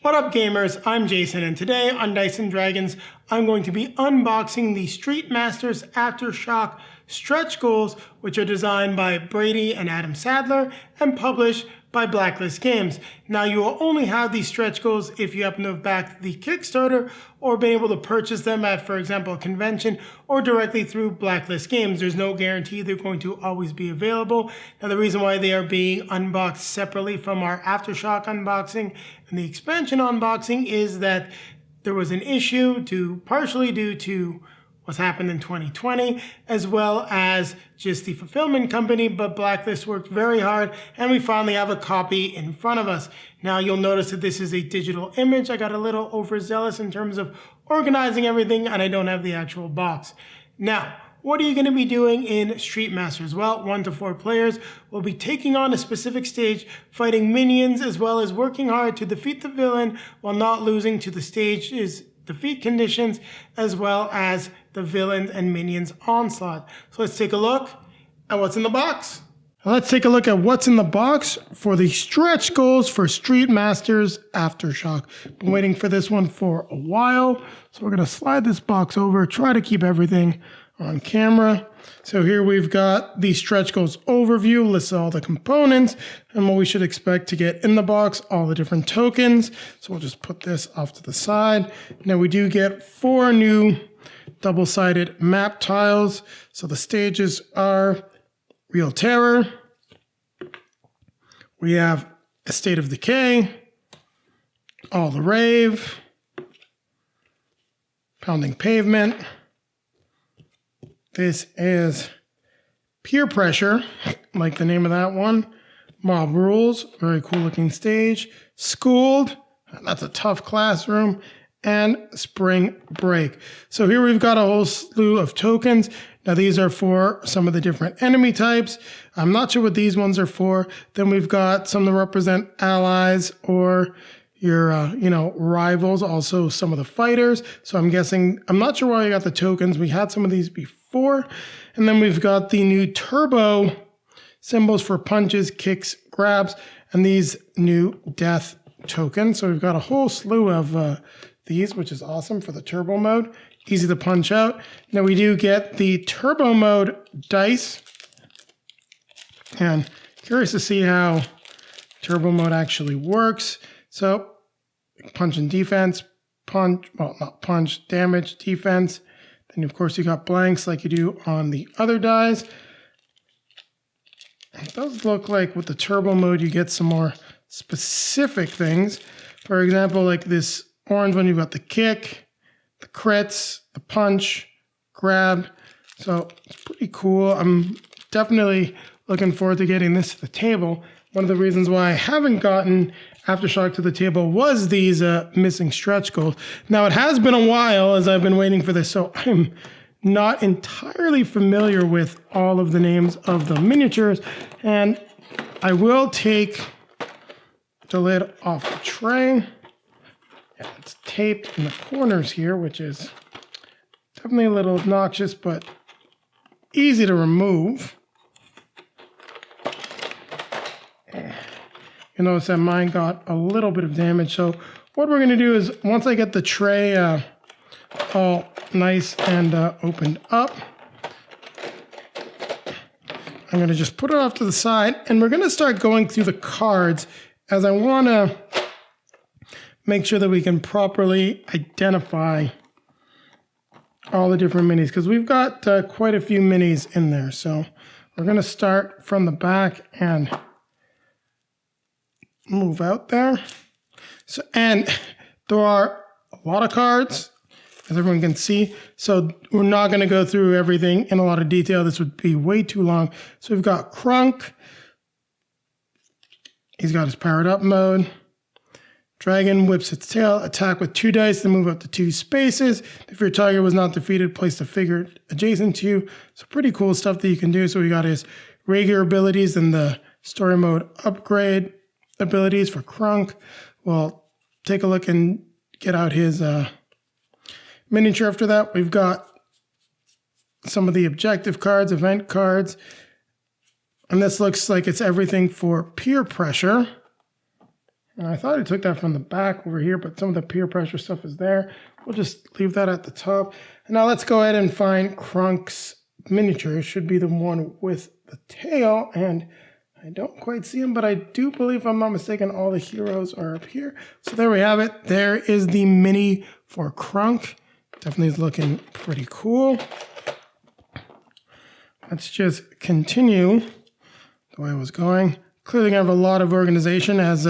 What up gamers, I'm Jason, and today on Dice & Dragons, I'm going to be unboxing the Street Masters Aftershock stretch goals, which are designed by Brady and Adam Sadler and published by Blacklist Games. Now you will only have these stretch goals if you happen to have backed the Kickstarter or been able to purchase them at, for example, a convention or directly through Blacklist Games. There's no guarantee they're going to always be available. Now the reason why they are being unboxed separately from our Aftershock unboxing and the expansion unboxing is that there was an issue partially due to what's happened in 2020, as well as just the fulfillment company, but Blacklist worked very hard and we finally have a copy in front of us. Now you'll notice that this is a digital image. I got a little overzealous in terms of organizing everything and I don't have the actual box. Now, what are you going to be doing in Street Masters? Well, 1 to 4 players will be taking on a specific stage, fighting minions, as well as working hard to defeat the villain while not losing to the stage's defeat conditions, as well as the villain and minions onslaught. So let's take a look at what's in the box. Let's take a look at what's in the box for the stretch goals for Street Masters Aftershock. Been waiting for this one for a while, so we're going to slide this box over, try to keep everything on camera. So here we've got the stretch goals overview, lists all the components and what we should expect to get in the box, all the different tokens. So we'll just put this off to the side. Now we do get 4 new double-sided map tiles. So the stages are Real Terror. We have A State of Decay, All the Rave, Pounding Pavement. This is Peer Pressure, like the name of that one. Mob Rules, very cool looking stage. Schooled, that's a tough classroom. And Spring Break. So here we've got a whole slew of tokens. Now these are for some of the different enemy types. I'm not sure what these ones are for. Then we've got some that represent allies or your, rivals, also some of the fighters. So I'm guessing, I'm not sure why you got the tokens. We had some of these before. And then we've got the new turbo symbols for punches, kicks, grabs, and these new death tokens. So we've got a whole slew of these, which is awesome for the turbo mode. Easy to punch out. Now we do get the turbo mode dice. And curious to see how turbo mode actually works. So punch and defense, not punch, damage, defense. Then of course you got blanks like you do on the other dies. It does look like with the turbo mode you get some more specific things. For example, like this orange one, you've got the kick, the crits, the punch, grab. So it's pretty cool. I'm definitely looking forward to getting this to the table. One of the reasons why I haven't gotten Aftershock to the table was these missing stretch goals. Now it has been a while as I've been waiting for this, so I'm not entirely familiar with all of the names of the miniatures. And I will take the lid off the tray. Yeah, it's taped in the corners here, which is definitely a little obnoxious, but easy to remove. You notice that mine got a little bit of damage. So what we're going to do is once I get the tray all nice and opened up, I'm going to just put it off to the side and we're going to start going through the cards as I want to make sure that we can properly identify all the different minis because we've got quite a few minis in there. So we're going to start from the back and move out there. So, and there are a lot of cards, as everyone can see. So we're not going to go through everything in a lot of detail. This would be way too long. So we've got Crunk. He's got his powered up mode. Dragon whips its tail, attack with 2 dice, then move up to 2 spaces. If your target was not defeated, place the figure adjacent to you. So pretty cool stuff that you can do. So we got his regular abilities and the story mode upgrade abilities for Crunk. We'll take a look and get out his miniature after that. We've got some of the objective cards, event cards. And this looks like it's everything for peer pressure. And I thought I took that from the back over here, but some of the peer pressure stuff is there. We'll just leave that at the top. And now let's go ahead and find Krunk's miniature. It should be the one with the tail, and I don't quite see him, but I do believe, if I'm not mistaken, all the heroes are up here. So there we have it. There is the mini for Krunk. Definitely is looking pretty cool. Let's just continue the way I was going. Clearly, I have a lot of organization as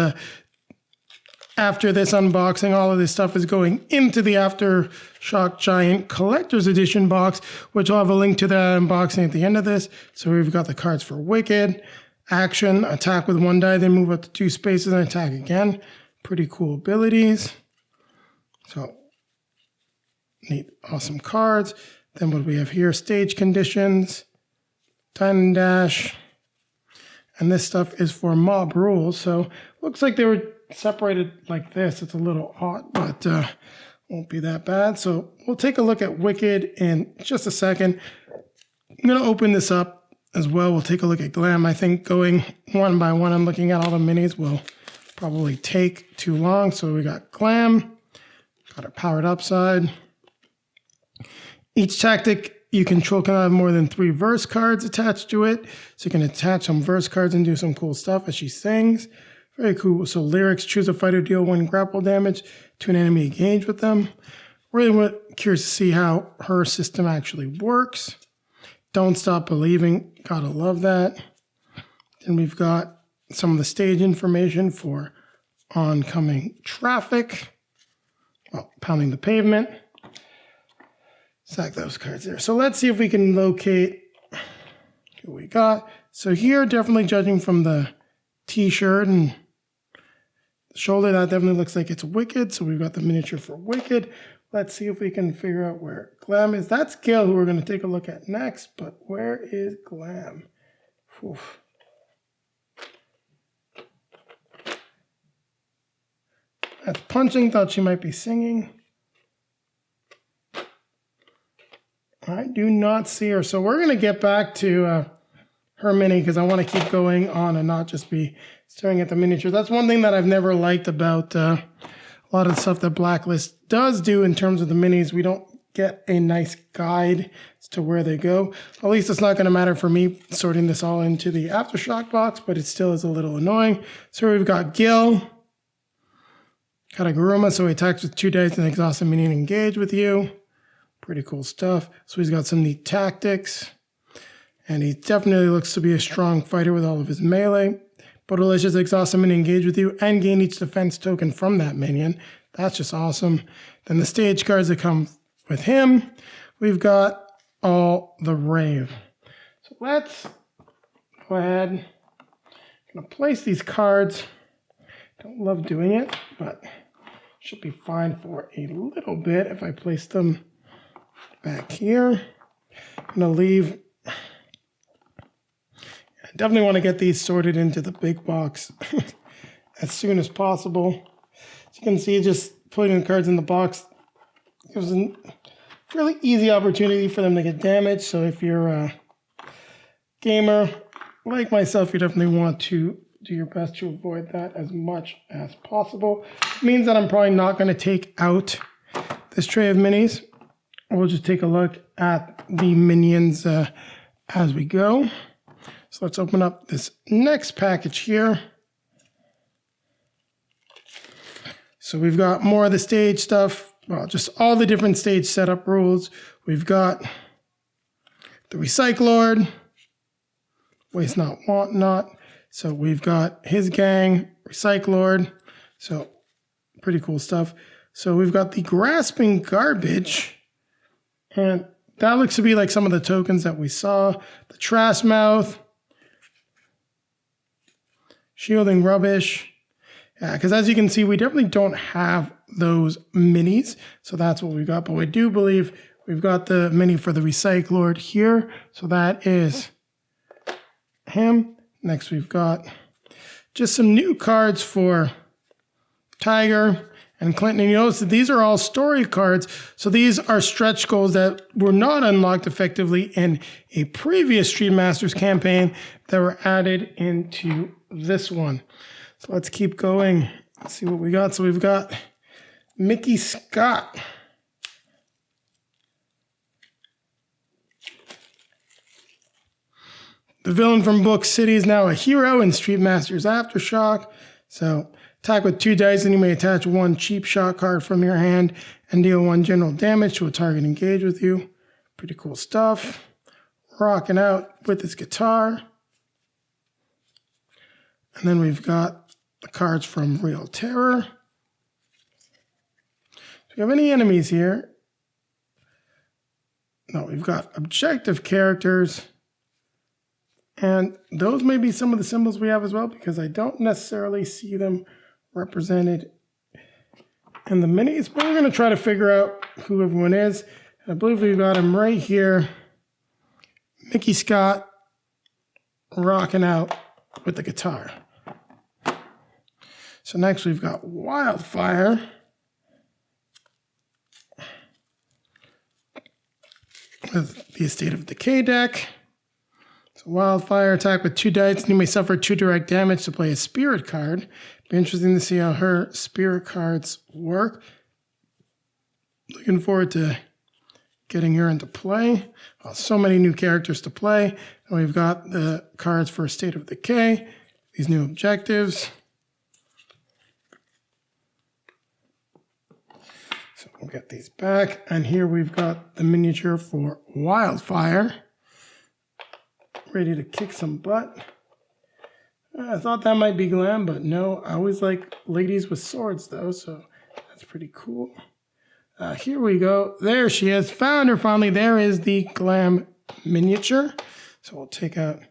after this unboxing, all of this stuff is going into the Aftershock Giant Collector's Edition box, which I'll have a link to that unboxing at the end of this. So we've got the cards for Wicked, Action, Attack with 1 die, then move up to 2 spaces and attack again. Pretty cool abilities. So, neat, awesome cards. Then what do we have here? Stage Conditions, Time Dash, and this stuff is for Mob Rules. So, looks like they were separated like this. It's a little odd, but won't be that bad. So, we'll take a look at Wicked in just a second. I'm going to open this up as well. We'll take a look at Glam. I think going one by one and looking at all the minis will probably take too long. So we got Glam, got our powered up side. Each tactic you control can have more than 3 verse cards attached to it. So you can attach some verse cards and do some cool stuff as she sings. Very cool. So lyrics, choose a fighter, deal 1 grapple damage to an enemy engaged with them. Really curious to see how her system actually works. Don't Stop Believing, gotta love that. Then we've got some of the stage information for oncoming traffic. Well, Pounding the Pavement. Stack those cards there. So let's see if we can locate who we got. So here, definitely judging from the t-shirt and the shoulder, that definitely looks like it's Wicked. So we've got the miniature for Wicked. Let's see if we can figure out where Glam is. That's Gil, who we're going to take a look at next, but where is Glam? Oof. That's Punching, thought she might be singing. I do not see her, so we're going to get back to her mini because I want to keep going on and not just be staring at the miniature. That's one thing that I've never liked about a lot of the stuff that Blacklist does do in terms of the minis. We don't get a nice guide as to where they go. At least it's not going to matter for me sorting this all into the Aftershock box, but it still is a little annoying. So we've got Gil, Kataguruma, so he attacks with 2 dice and exhausts a minion engage with you. Pretty cool stuff. So he's got some neat tactics, and he definitely looks to be a strong fighter with all of his melee. Bodelicious, exhaust a minion engage with you and gain each defense token from that minion. That's just awesome. Then the stage cards that come with him, we've got all the Rave. So let's go ahead. I'm going to place these cards. Don't love doing it, but should be fine for a little bit if I place them back here. I'm going to leave. I definitely want to get these sorted into the big box as soon as possible. As you can see, just putting the cards in the box gives a fairly easy opportunity for them to get damaged. So if you're a gamer like myself, you definitely want to do your best to avoid that as much as possible. It means that I'm probably not going to take out this tray of minis. We'll just take a look at the minions as we go. So let's open up this next package here. So we've got more of the stage stuff. Well, just all the different stage setup rules. We've got the Recyclord, Waste Not, Want Not. So we've got his gang, Recyclord. So pretty cool stuff. So we've got the Grasping Garbage. And that looks to be like some of the tokens that we saw. The Trash Mouth. Shielding Rubbish. Yeah, because as you can see, we definitely don't have those minis. So that's what we got. But we do believe we've got the mini for the Recyclord here. So that is him. Next, we've got just some new cards for Tiger and Clinton. And you notice that these are all story cards. So these are stretch goals that were not unlocked effectively in a previous Street Masters campaign that were added into this one. So let's keep going Let's see what we got. So we've got Mickey Scott. The villain from Book City is now a hero in Street Masters Aftershock. So attack with 2 dice, and you may attach 1 cheap shot card from your hand and deal 1 general damage to a target engaged with you. Pretty cool stuff. Rocking out with his guitar. And then we've got the cards from Real Terror. Do we have any enemies here? No, we've got objective characters. And those may be some of the symbols we have as well, because I don't necessarily see them represented in the minis. But we're going to try to figure out who everyone is. I believe we've got him right here. Mickey Scott rocking out with the guitar. So next we've got Wildfire. With the Estate of Decay deck. So Wildfire, attack with 2 dice, and you may suffer 2 direct damage to play a spirit card. Be interesting to see how her spirit cards work. Looking forward to getting her into play. So many new characters to play. And we've got the cards for Estate of Decay, these new objectives. So we'll get these back. And here we've got the miniature for Wildfire. Ready to kick some butt. I thought that might be glam, but no. I always like ladies with swords, though, so that's pretty cool. Here we go. There she is. Found her finally. There is the glam miniature. So we'll take out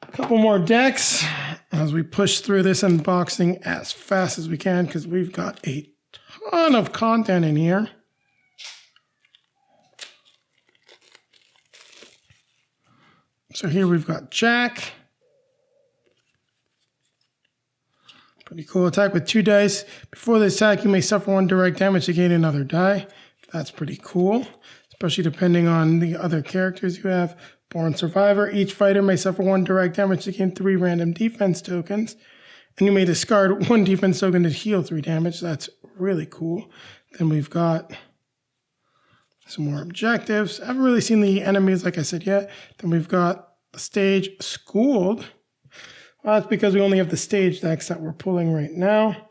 a couple more decks as we push through this unboxing as fast as we can, because we've got a ton of content in here. So here we've got Jack. Pretty cool. Attack with 2 dice. Before this attack, you may suffer 1 direct damage to gain another die. That's pretty cool, especially depending on the other characters you have. Born Survivor. Each fighter may suffer 1 direct damage to gain 3 random defense tokens. And you may discard 1 defense token to heal 3 damage. That's really cool. Then we've got some more objectives. I haven't really seen the enemies, like I said, yet. Then we've got the stage Schooled. Well, that's because we only have the stage decks that we're pulling right now.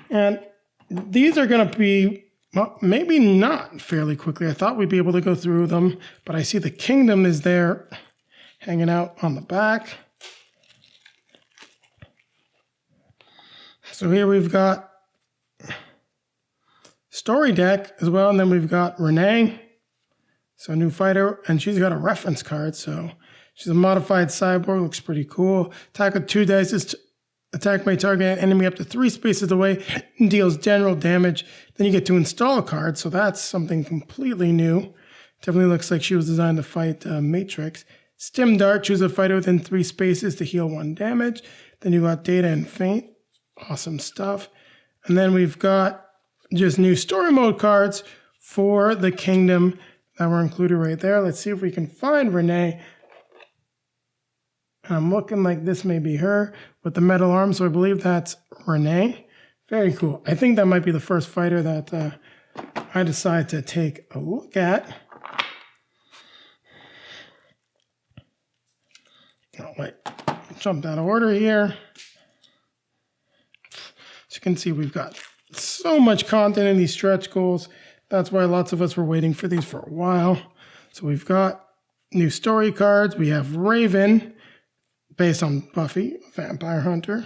And these are going to be, well, maybe not fairly quickly. I thought we'd be able to go through them, but I see the Kingdom is there hanging out on the back. So here we've got story deck as well, and then we've got Renee, so a new fighter, and she's got a reference card, so she's a modified cyborg, looks pretty cool. Attack with 2 dice, attack may target an enemy up to 3 spaces away and deals general damage. Then you get to install a card, so that's something completely new. Definitely looks like she was designed to fight Matrix. Stim Dart, choose a fighter within 3 spaces to heal 1 damage. Then you got Data and Feint, awesome stuff. And then we've got just new story mode cards for the Kingdom that were included right there. Let's see if we can find Renee. And I'm looking like this may be her with the metal arm, so I believe that's Renee. Very cool. I think that might be the first fighter that I decide to take a look at. Oh, wait. Jumped out of order here. As you can see, we've got so much content in these stretch goals. That's why lots of us were waiting for these for a while. So we've got new story cards. We have Raven, based on Buffy, Vampire Hunter.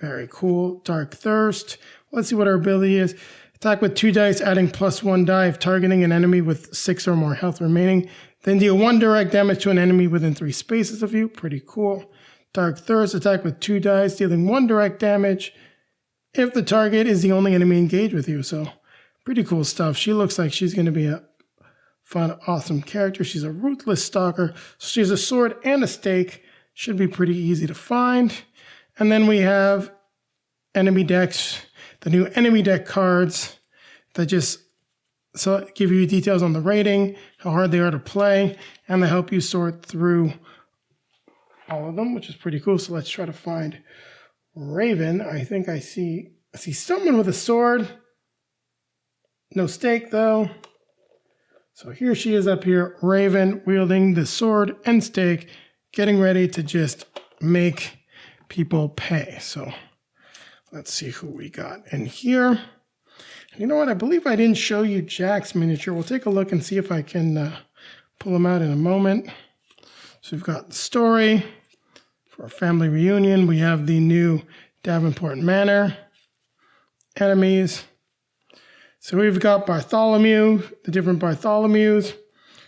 Very cool. Dark Thirst. Let's see what our ability is. Attack with 2 dice, adding +1 die if targeting an enemy with 6 or more health remaining. Then deal 1 direct damage to an enemy within 3 spaces of you. Pretty cool. Dark Thirst. Attack with 2 dice, dealing 1 direct damage if the target is the only enemy engaged with you. So pretty cool stuff. She looks like she's going to be a fun, awesome character. She's a ruthless stalker. So she has a sword and a stake. Should be pretty easy to find. And then we have enemy decks, the new enemy deck cards that just give you details on the rating, how hard they are to play, and they help you sort through all of them, which is pretty cool. So let's try to find Raven. I think I see I see someone with a sword. No stake, though. So here she is up here, Raven, wielding the sword and stake, getting ready to just make people pay. So let's see who we got in here. And you know what? I believe I didn't show you Jack's miniature. We'll take a look and see if I can pull him out in a moment. So we've got the story for a family reunion. We have the new Davenport Manor, enemies. So we've got Bartholomew, the different Bartholomews.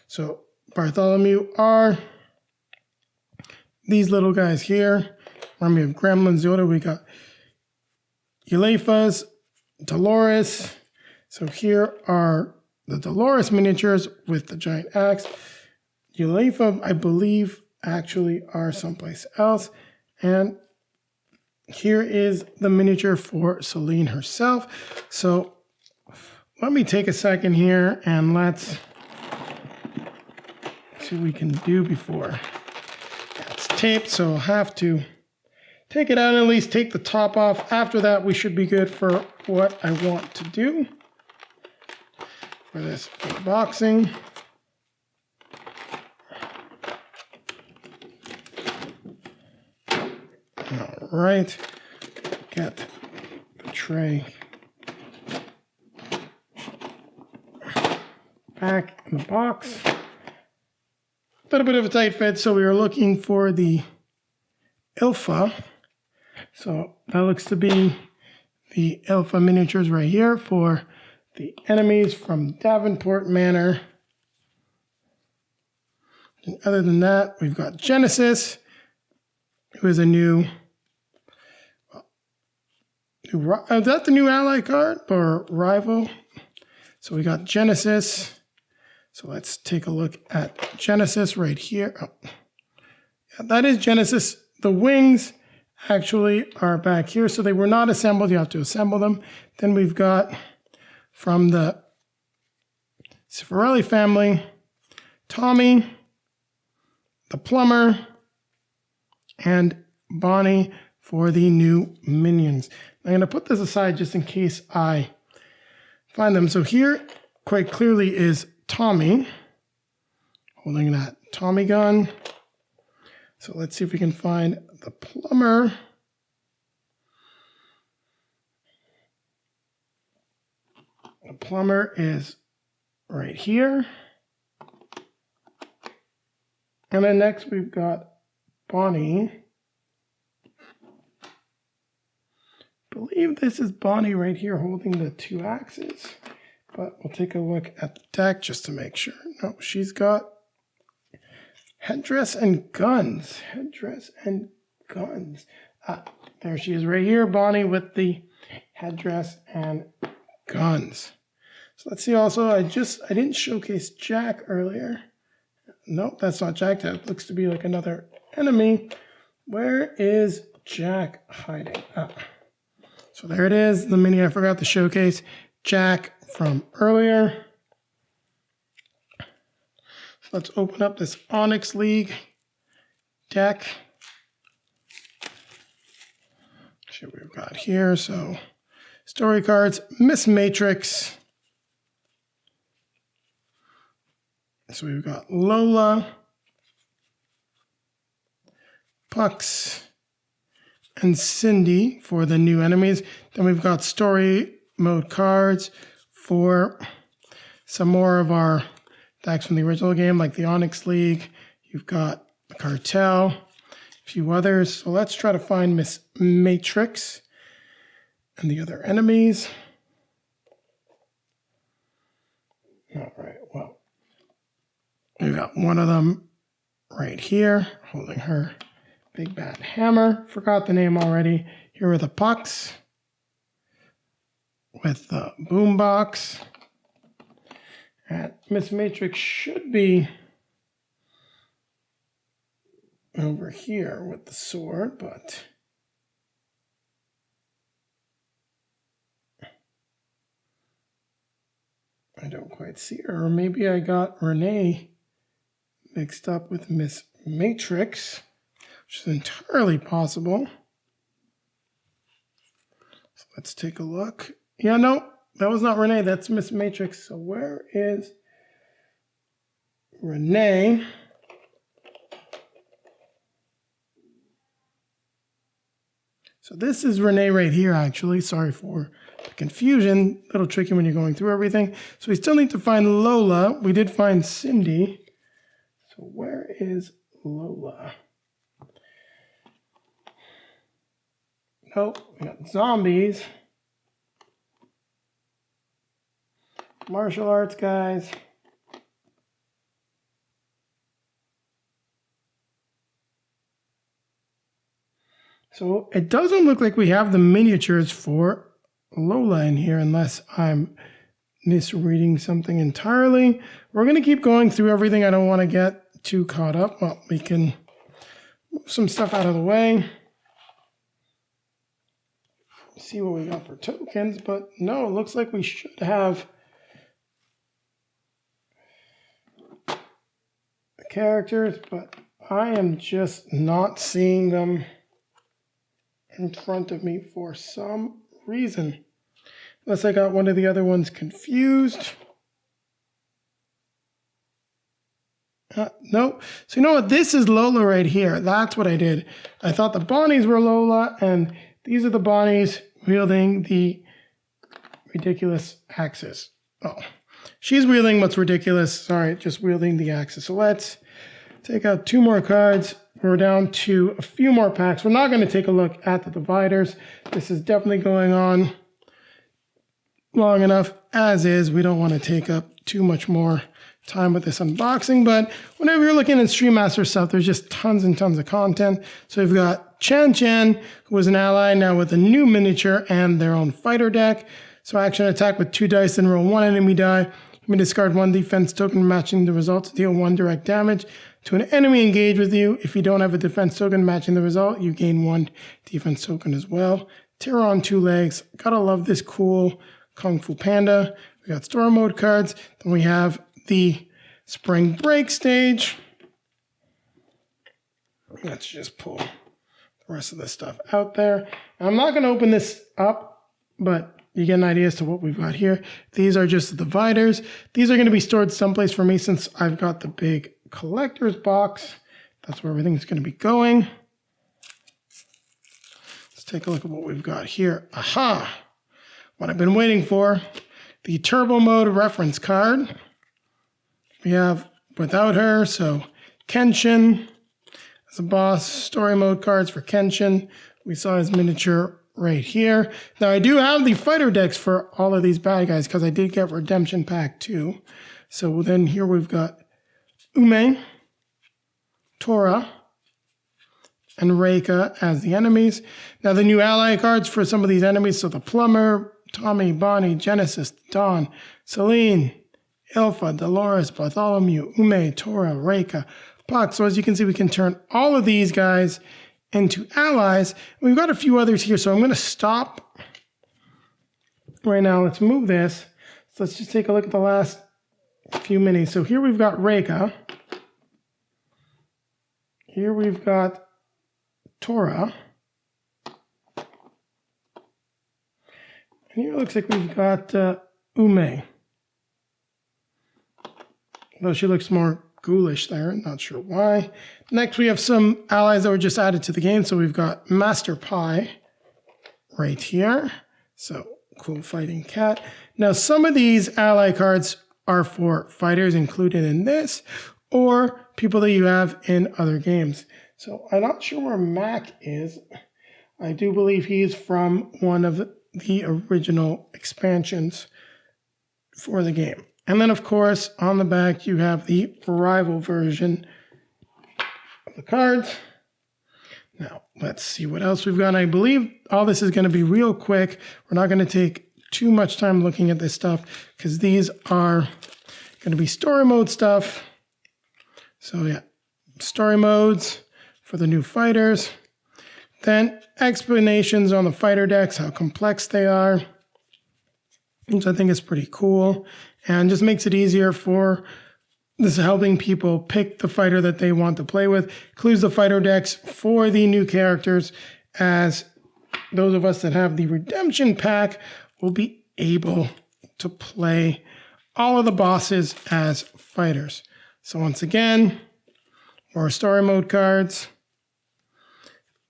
So Bartholomew are these little guys here. Remind me of Gremlins Yoda. We got Eulephas, Dolores. So here are the Dolores miniatures with the giant axe. Eulepha, I believe, actually are someplace else. And here is the miniature for Celine herself. So let me take a second here and let's see what we can do before it's taped. So I'll have to take it out and at least take the top off. After that, we should be good for what I want to do for this unboxing. All right, get the tray back in the box. A little bit of a tight fit, so we are looking for the Ilfa. So that looks to be the Ilfa miniatures right here for the enemies from Davenport Manor. And other than that, we've got Genesis, who is a new is that the new ally card or rival? So we got Genesis. So let's take a look at Genesis right here. Oh, yeah, that is Genesis. The wings actually are back here. So they were not assembled. You have to assemble them. Then we've got from the Cifarelli family, Tommy, the plumber, and Bonnie for the new minions. I'm going to put this aside just in case I find them. So here quite clearly is Tommy holding that Tommy gun. So let's see if we can find the plumber. The plumber is right here. And then next we've got Bonnie. I believe this is Bonnie right here holding the two axes. But we'll take a look at the deck just to make sure. No, she's got headdress and guns. Headdress and guns. There she is right here, Bonnie with the headdress and guns. So let's see also, I didn't showcase Jack earlier. Nope, that's not Jack. That looks to be like another enemy. Where is Jack hiding? So there it is, the mini I forgot to showcase. Jack from earlier. So let's open up this Onyx League deck. See what we've got here. So story cards, Miss Matrix. So we've got Lola, Pucks, and Cindy for the new enemies. Then we've got story mode cards for some more of our decks from the original game, like the Onyx League. You've got the Cartel, a few others. So let's try to find Miss Matrix and the other enemies. All right, well, we got one of them right here holding her big bad hammer. Forgot the name already. Here are the Pucks with the boombox. And Miss Matrix should be over here with the sword, but I don't quite see her. Or maybe I got Renee mixed up with Miss Matrix, which is entirely possible. So Let's take a look. Yeah, no, that was not Renee. That's Miss Matrix. So where is Renee? So this is Renee right here, actually. Sorry for the confusion. A little tricky when you're going through everything. So we still need to find Lola. We did find Cindy. So where is Lola? Oh, we got zombies. Martial arts guys. So it doesn't look like we have the miniatures for Lola in here unless I'm misreading something entirely. We're going to keep going through everything. I don't want to get too caught up. Well, we can move some stuff out of the way. See what we got for tokens, but no, it looks like we should have the characters, but I am just not seeing them in front of me for some reason. Unless I got one of the other ones confused. Nope. So you know what? This is Lola right here. That's what I did. I thought the Bonnies were Lola, and these are the Bonnies wielding the ridiculous axes. Oh, she's wielding what's ridiculous. Sorry, just wielding the axes. So let's take out 2 more cards. We're down to a few more packs. We're not going to take a look at the dividers. This is definitely going on long enough as is. We don't want to take up too much more time with this unboxing, but whenever you're looking at Street Masters stuff, there's just tons and tons of content. So we've got Chen Chen, who was an ally, now with a new miniature and their own fighter deck. So action attack with 2 dice and roll 1 enemy die. You may discard 1 defense token matching the result to deal 1 direct damage to an enemy engaged with you. If you don't have a defense token matching the result, you gain 1 defense token as well. Terror on 2 legs. Gotta love this cool Kung Fu Panda. We got story mode cards. Then we have the spring break stage. Let's just pull the rest of this stuff out there. I'm not going to open this up, but you get an idea as to what we've got here. These are just the dividers. These are going to be stored someplace for me since I've got the big collector's box. That's where everything's going to be going. Let's take a look at what we've got here. Aha! What I've been waiting for, the turbo mode reference card. We have without her, so Kenshin as a boss, story mode cards for Kenshin. We saw his miniature right here. Now I do have the fighter decks for all of these bad guys because I did get Redemption Pack 2. So then here we've got Ume, Tora, and Reika as the enemies. Now the new ally cards for some of these enemies, so the Plumber, Tommy, Bonnie, Genesis, Dawn, Celine, Ilfa, Dolores, Bartholomew, Ume, Tora, Reika, Puck. So as you can see, we can turn all of these guys into allies. We've got a few others here, so I'm going to stop right now. Let's move this. So let's just take a look at the last few minis. So here we've got Reika. Here we've got Tora. And here it looks like we've got Ume. Though she looks more ghoulish there, not sure why. Next we have some allies that were just added to the game. So we've got Master Pie right here. So cool fighting cat. Now some of these ally cards are for fighters included in this or people that you have in other games. So I'm not sure where Mac is. I do believe he's from one of the original expansions for the game. And then, of course, on the back, you have the rival version of the cards. Now, let's see what else we've got. I believe all this is going to be real quick. We're not going to take too much time looking at this stuff because these are going to be story mode stuff. So, yeah, story modes for the new fighters. Then explanations on the fighter decks, how complex they are, which I think is pretty cool. And just makes it easier for this helping people pick the fighter that they want to play with. Includes the fighter decks for the new characters as those of us that have the redemption pack will be able to play all of the bosses as fighters. So once again, more story mode cards.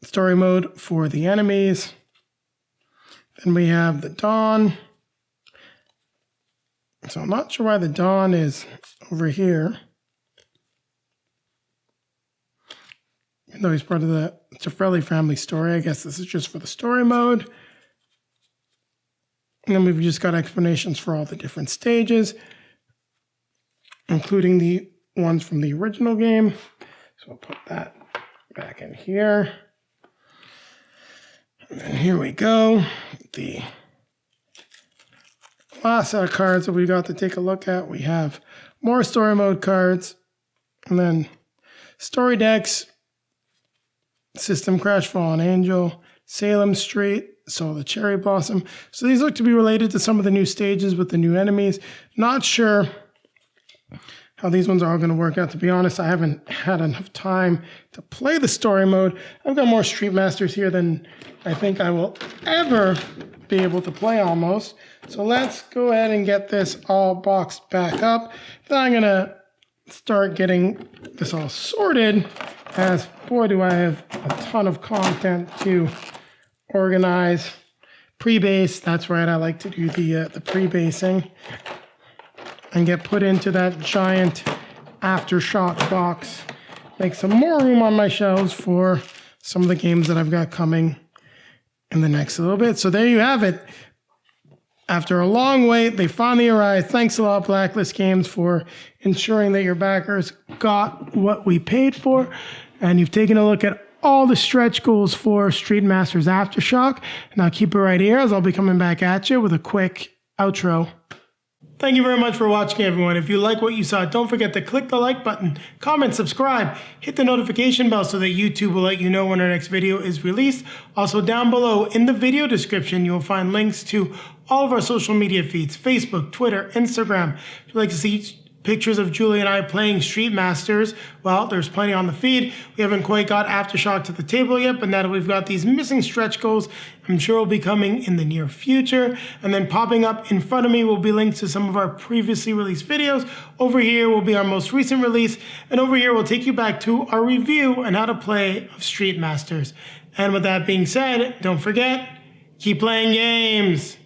Story mode for the enemies. Then we have the Dawn. So I'm not sure why the Dawn is over here. Even though he's part of the Ciafrelli family story, I guess this is just for the story mode. And then we've just got explanations for all the different stages, including the ones from the original game. So I'll put that back in here. And then here we go. The last set of cards that we got to take a look at. We have more story mode cards, and then story decks, System Crash Fallen Angel, Salem Street, Soul of the Cherry Blossom. So these look to be related to some of the new stages with the new enemies. Not sure how these ones are all going to work out. To be honest, I haven't had enough time to play the story mode. I've got more Street Masters here than I think I will ever be able to play almost. So let's go ahead and get this all boxed back up. Then I'm going to start getting this all sorted, as boy do I have a ton of content to organize. Pre-base, that's right, I like to do the pre-basing and get put into that giant Aftershock box. Make some more room on my shelves for some of the games that I've got coming in the next little bit. So there you have it. After a long wait, they finally arrived. Thanks a lot, Blacklist Games, for ensuring that your backers got what we paid for. And you've taken a look at all the stretch goals for Street Masters Aftershock. Now keep it right here, as I'll be coming back at you with a quick outro. Thank you very much for watching, everyone. If you like what you saw, don't forget to click the like button, comment, subscribe, hit the notification bell so that YouTube will let you know when our next video is released. Also, down below in the video description, you'll find links to all of our social media feeds: Facebook, Twitter, Instagram. If you'd like to see pictures of Julie and I playing Street Masters, well, there's plenty on the feed. We haven't quite got Aftershock to the table yet, but now that we've got these missing stretch goals, I'm sure will be coming in the near future. And then popping up in front of me will be links to some of our previously released videos. Over here will be our most recent release, and over here we'll take you back to our review on how to play of Street Masters. And with that being said, don't forget, keep playing games.